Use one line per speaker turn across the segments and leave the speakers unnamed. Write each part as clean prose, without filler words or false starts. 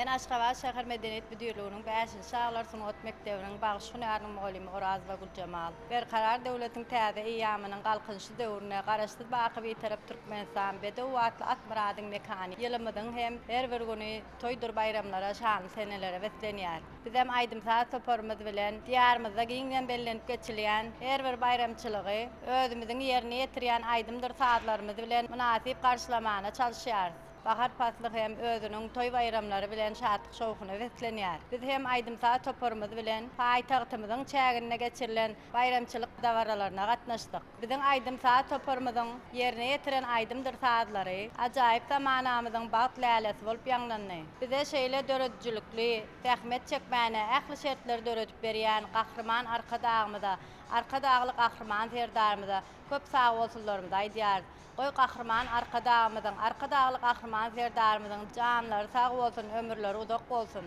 Men Aşgabat şäher Medeniyet Müdürlüğiniň 5-nji Şaglar Sunugat Mekdebiniň bagyş hünäriniň muallimi Oraz Guljamal. Berkarar döwletiň täze eýamynyň galkynşy döwrüne garaşdy baky bir tarap Türkmenistan bedewatly atmyradyň mekany ýylymydyň hem her bir güni toýdur bayramlara şan senelere wetlenýär. Biz hem aýdym saat toparymyz bilen diýarymyzda giňden bellenip geçilýän her bir bayramçylygy özümiziň ýerine ýetirýän aýdymdyr saatlarymyz bilen münasip garşylamana çalışýar. Bahar paslyk hem özüniň toy bayramlary bilen şatlyk şowkuny wetlenýär. Biz hem aýdymsa toparymyz bilen paýtagtymyzyň çägine geçirilen bayramçylyk dawralaryna gatnaşdyk. Biziň aýdymsa toparymyzyň ýerine ýetiren aýdymdyr saatlary ajaýyp zamanamyzyň bat lälesi bolup ýanglandy. Bize şeýle döredijlikli, zähmet çekmäne, ähli şertler döredip berýän gahrman arka dağly gahrman serdarymyza köp sag bolsunlarymyzy aýdýar. Goý gahrman arka dağly gahrman serdarymyzyň janlary sag bolsun, ömürleri uzak bolsun.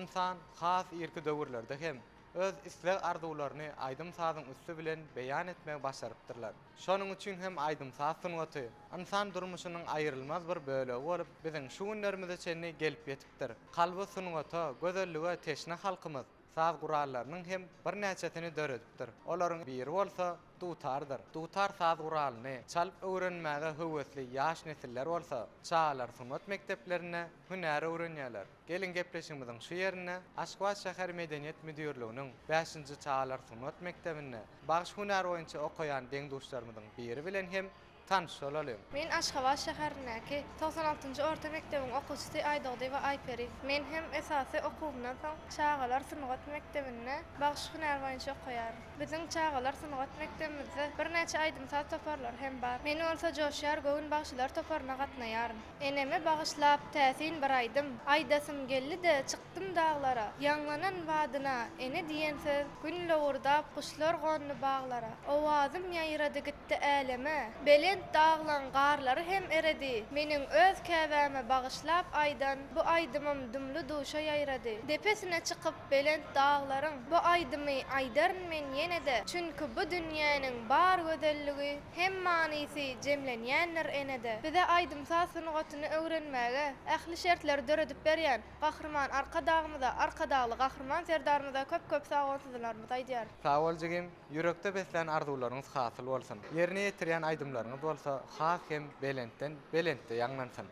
İnsan has irki döwürlerde hem öz isleg arzuwlaryny aýdym sazyň üstü bilen beýan etmek başarypdyrlar. Şonuň üçin hem aýdym saz sunugaty insan durmuşynyň aýrylmaz bir bölegi bolup biziň şu günlerimize çenli gelip ýetipdir. Kalby sunugata, gözellige teşne halkymyz saz gurallarynyň hem bir näçetini döredipdir. Olaryň biri bolsa dutardyr. Dutar saz guralyny çalyp öwrenmäge höwesli ýaş nesiller bolsa, çağlar sunat mekteplerine hünär öwrenýärler. Gelin gepleşigimiziň şu ýerine Aşgabat şäher Medeniyet Müdürlüğiniň 5-nji çağlar sunat mektebinde bagyş hünär boýunça okuyan deňdoşlarymyzyň biri bilen hem tanışalalım.
Men Aşgabat şäherindäki 96-njy orta mekdebiň okuwçysy Aýdagdy we Aýperi. Men hem esasy okuwymdan soň Çağalar Sunugat mekdebine bagyş hünär boýunça okuýar. Biziň Çağalar Sunugat mektebimizde bir näçe aýdym saat toparlar hem bar. Men bolsa joşýar göwün bagşylar toparyna gatnaýaryn. Eneme bagyşlap täsin bir aýdym. Aýdasym geldi-de çykdym daglara. Ýanglanan wadyna ene diýen söz gün lowurdap kuşlar gonyny baglara. Owazym ýaýrady gitdi äleme. Belen belent dağlan garlary hem eredi. Meniň öz käbäme bagyşlap aýdan bu aýdymym dumly duşa ýaýrady. Depesine çykyp belent dağlaryň bu aýdymy aýdaryn men ýene-de. Çünki bu dünýäniň bar gözelligi hem manysy jemlenýänler enede. Bize aýdymsaz sunugatyny öwrenmäge ähli şertler döredip berýän gahrman arka dağymyza, arka dağly gahrman serdarymyza köp sagawsuzlarymyz aýdýar.
Sağ boljygym, ýürekde beslen arzuwlaryňyz hasyl bolsun. Ýerine ýetirýän aýdymlaryňyz bolsa, has hem belentden belentde ýanglansyn.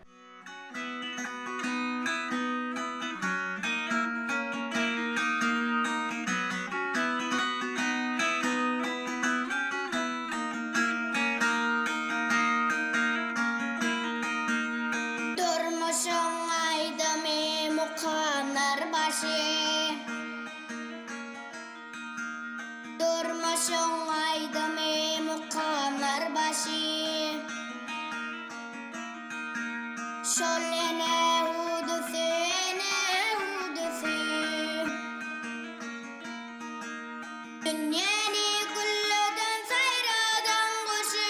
Durmuşun aydamy mukamlar başı şolene hudusene hudusu dünyani kulladan sayradan kuşu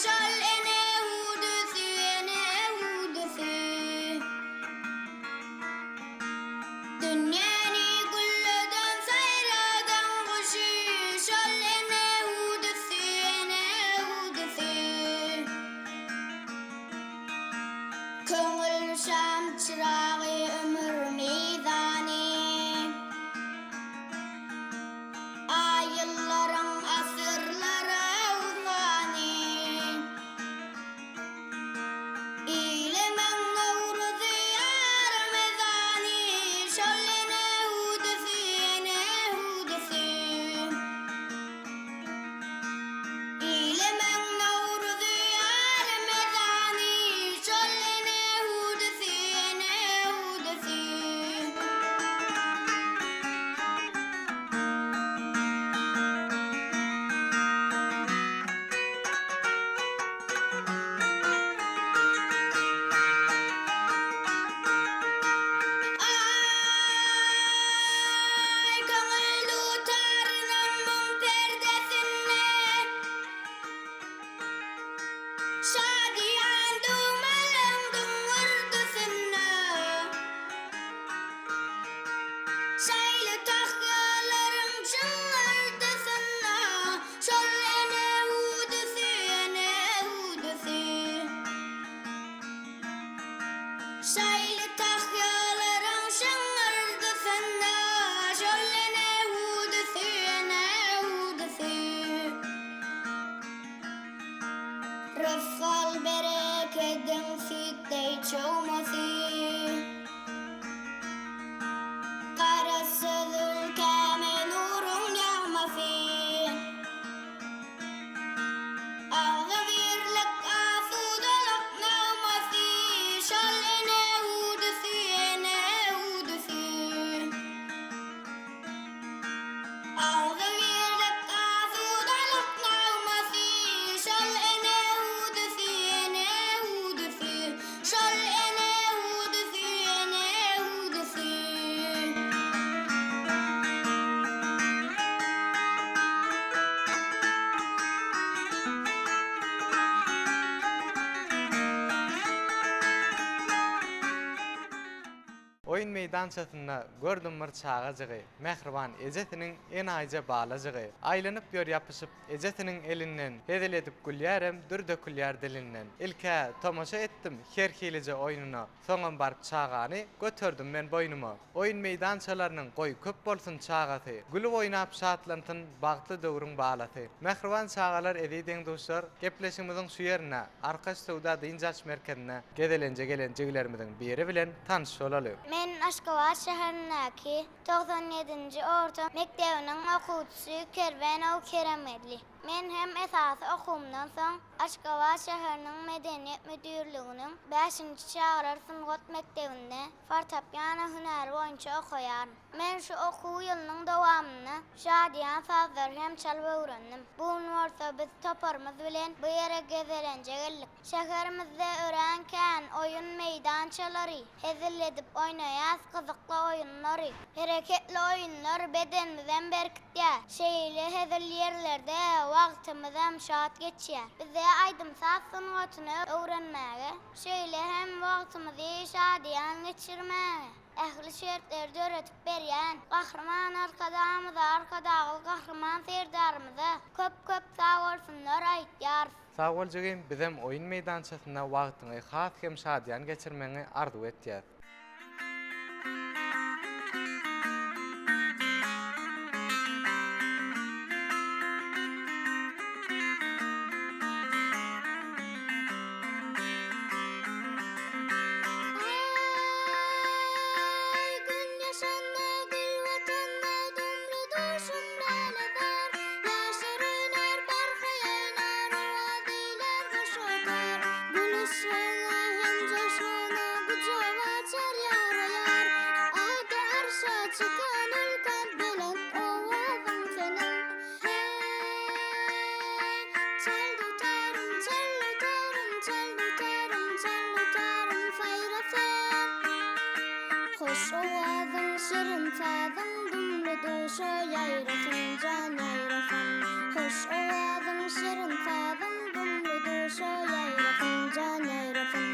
şolene hudusene hudusu dünyani kulladan sayradan kuşu şolene hudusene hudusu köngül şam çırağı ömür nizani ayılların asırlara uzani İlemen navruzu yar mezani şolene hudusene hudusu İlemen navruzu yar mezani şolene hudusene hudusu Ay köngül tutarnan mum perdesine şadiyan dumalım dungurdusuna şaylı tahyalarım şıngırdısına şolene hudusene hudusu şaylı tahyalarım şıngırdısına şolene hudusene hudusu Rıfal berekedin süttey çoğması Karasız ülkeme nurun yağması Ağzı birlik asudalak nağması şolene hudusene hudusu Ağzı birlik asudalak nağması şolene hudusene hudusu şolene hudusene hudusu
Oyun meydançasında gördüm bir çağıcığı, mehriban ejetinin en ayca bağlacığı. Aylanyp ýör yapışıp ejetinin elinden, hedel edip gülýärem, dür dökülýär dilinden. İlke tomaşa ettim herhilice oyununa, soňam barıp çağany götürdüm men boynuma. Oyun meydançalarynyň goý köp bolsun çağaty, gülüp oýnap şatlantyn bagtly döwrüň bağlaty. Mehriban çağalar edýän dostlar, gepleşigimiziň şu ýerine, Arkaç Sowda Dynjaç merkezine gedelenje gelen jiglerimiziň biri bilen tanış bolaly.
Men Aşgabat şäherindäki 97-nji orta mekdebiniň okuwçysy Kerwenow Keremedli. Men hem esasy okumdan soň Aşgabat şäheriniň medeniýet müdürliginiň 5-nji çağrar sunugat mektebinde fortepiano hünäri boýunça okuýarym. Men şu okuw ýylynyň dowamyny şadiýan sazlar hem çalyp öwrendim. Buny bolsa biz toparymyz bilen bu ýere gezelenje geldik. Şäherimizde ören kän oyun meydançalary, hezilledip oýnaýas gyzykly oyunlary, hereketli oyunlar bedenimizden berkitýär. Şeýle hezil ýerlerde wagtymyzam şat geçýär. Bize aýdymsaz sunugatyny öwrenmäge, şeýle hem wagtymyzy şadyan geçirmäge, ähli şertlerdi öğretip berýän gahrman arkadagy gahrman serdarymyza köp sag bolsunlar aýtýar.
Sağ boljagyň bizem oýun meýdançasyna wagtyňy has hem şadyan geçirmeni arzu etýär.
Hoş ovazyň şirin sazyň dumly duşa ýaýrasyn jan ýaýrasyn. Hoş ovazyň şirin sazyň dumly duşa ýaýrasyn jan ýaýrasyn.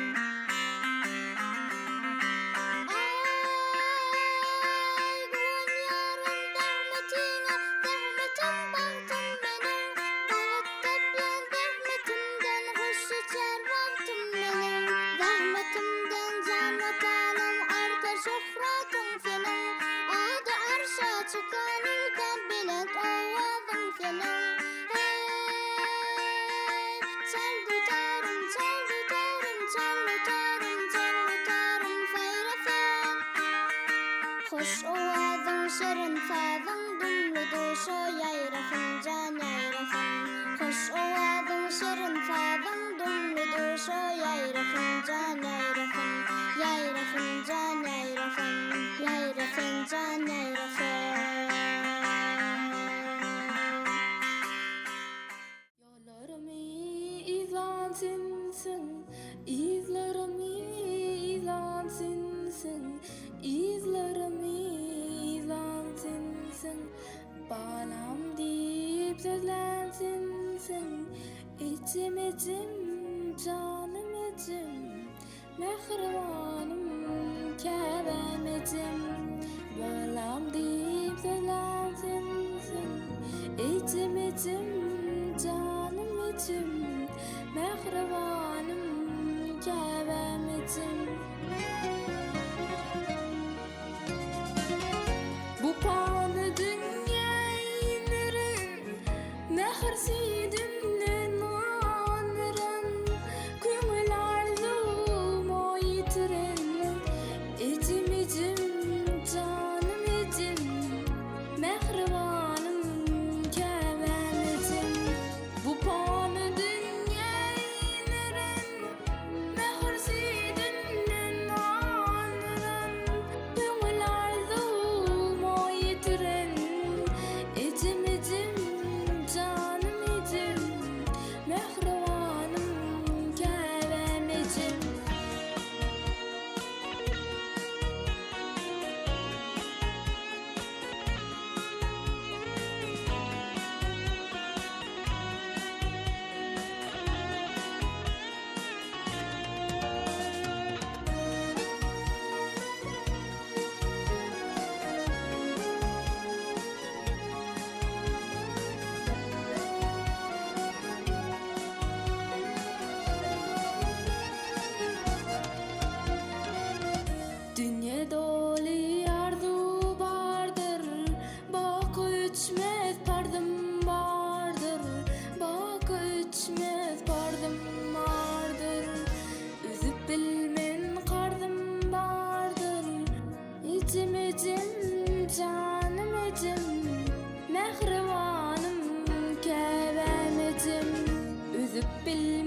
Hoş ovazyň şirin sazyň dumly duşa ýaýrasyn jan ýaýrasyn. Hoş ovazyň şirin sazyň dumly duşa ýaýrasyn jan ýaýrasyn. Ýaýrasyn jan ýaýrasyn. Ýaýrasyn jan ýaýrasyn. Ýollarmy izlansinsin, izlerimi izlansinsin, izlerimi izlansinsin, balam diýip sözlensinsin, içim canım içim, mehribanym käbem içim, balam diýip sözlensinsin, içim canım içim, mehribanym käbem içim. Bu pany dünýänirin nähirsidimden anırın, köňül arzum oýtiren, içim canım içim, mehribanym käbem içim. Bu pany dünýänirin nähirsidimden anırın, köňül arzum oýtiren, içim canım içim, mehribanym käbem içim. Dünya doli arzu bardır, bak üçmez pardım bardır, bak üçmez pardım bardır, üzüp bilmen kardım bardır, içim canım içim, mehribanym käbem içim, üzüp bilmen